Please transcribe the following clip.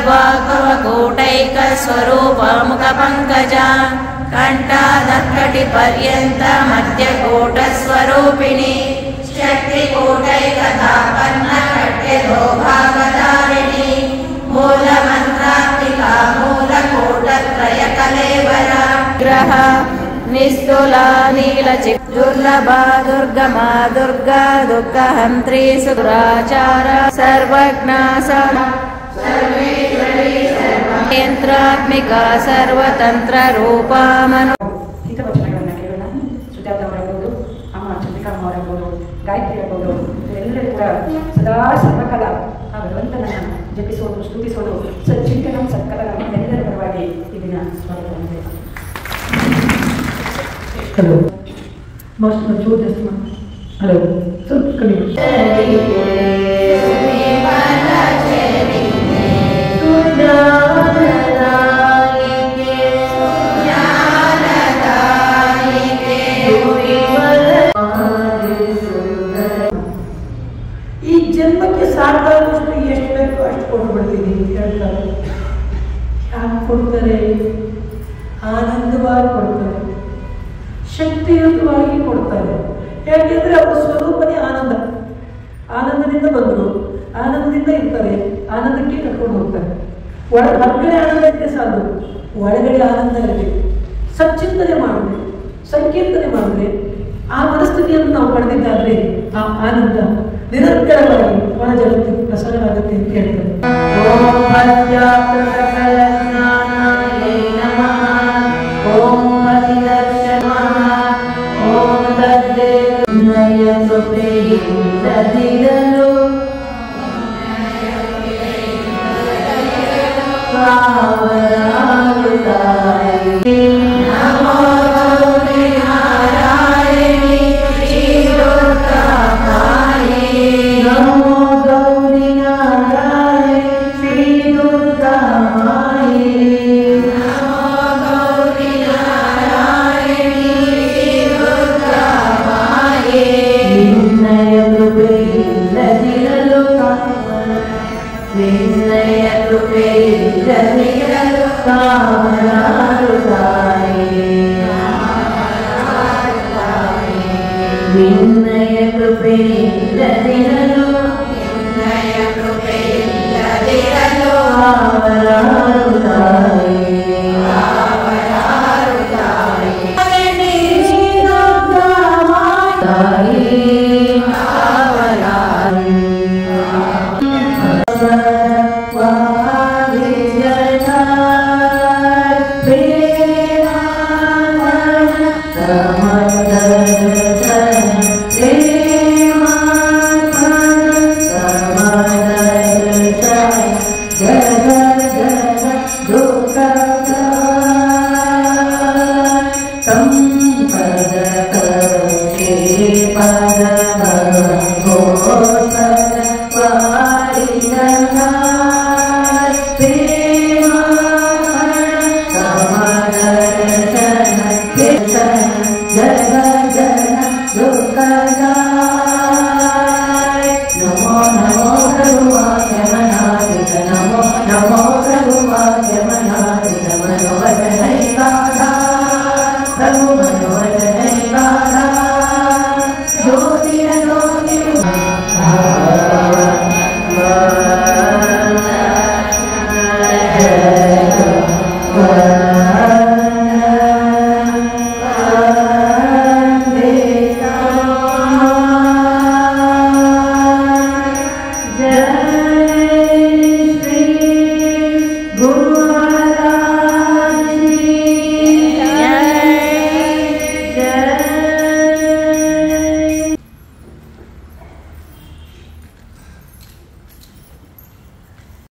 श्रीमद्वाग्भवकूटैकस्वरूपमुखपङ्कजा कण्ठादत्कटिपर्यन्त मध्यकूटस्वरूपिणी शक्तिकूटैकतापन्नकट्यधोभागधारिणी मूलमन्त्रात्मिका मूलकूटत्रयकलेवरा ग्रह निस्तुला नीलचिद्दुर्लभा दुर्गमा दुर्गा दुःखहन्त्री सुराचार सर्वज्ञा सर्वेश्वरी सर्वयन्त्रात्मिका सर्वतन्त्ररूपा मनो ಹಿತವಚನಗಳನ್ನು ಕೇಳೋಣ. ಸುಜಾತ ಅವರಾಗಬಹುದು, ಅಮ್ಮ ಚಂದ್ರಿಕಮ್ಮ ಅವರಾಗಬಹುದು, ಗಾಯತ್ರಿ ಆಗಬಹುದು, ಎಲ್ಲರೂ ಕೂಡ ಸದಾ ಸರ್ವಕಾಲ ಆ ಭಗವಂತನನ್ನ ಜಪಿಸೋದು, ಸ್ತುತಿಸೋದು, ಸಚ್ಚಿಂತನ ಸತ್ಕಲ ಎಲ್ಲರ ಪರವಾಗಿ ಈ ದಿನ ಸ್ವಾಗತ ಮಾಡಿದೆ. ಹಲೋ ಮೋಸ್ಟ್ ಮಚೂರ್ ಜಸ್ಟ್ ಹಲೋ ಸ್ವಲ್ಪ ಕಮ್ಮಿ ಈ ಜನ್ಮಕ್ಕೆ ಸಾಕಾದಷ್ಟು ಎಷ್ಟು ಬೇಕೋ ಅಷ್ಟು ಕೊಟ್ಬಿಡ್ತೀನಿ ಅಂತ ಹೇಳ್ತಾರೆ. ಯಾಕೆ ಕೊಡ್ತಾರೆ? ಆನಂದವಾಗಿ ಕೊಡ್ತಾರೆ, ಶಕ್ತಿಯುತವಾಗಿ ಕೊಡ್ತಾರೆ. ಯಾಕೆಂದ್ರೆ ಅವರ ಸ್ವರೂಪನೇ ಆನಂದ. ಆನಂದದಿಂದ ಬಂದರು, ಆನಂದದಿಂದ ಇರ್ತಾರೆ, ಆನಂದಕ್ಕೆ ಕರ್ಕೊಂಡು ಹೋಗ್ತಾರೆ. ಹೊರಗಡೆ ಆನಂದ ಇದ್ರೆ ಸಾಕು, ಒಳಗಡೆ ಆನಂದ ಇರಬೇಕು. ಸಚ್ಚಿಂತನೆ ಮಾಡಿದ್ರೆ, ಸಂಕೀರ್ತನೆ ಮಾಡಿದ್ರೆ ಆ ಮನಸ್ಥಿತಿಯನ್ನು ನಾವು ಪಡೆದಿದ್ದಾದ್ರೆ ಆ ಆನಂದ ನಿರಂತರವಾಗಿ ಒಳ ಜಗತ್ತಿಗೆ ಪ್ರಸಾರವಾಗುತ್ತೆ ಅಂತ ಹೇಳ್ತಾರೆ. Pad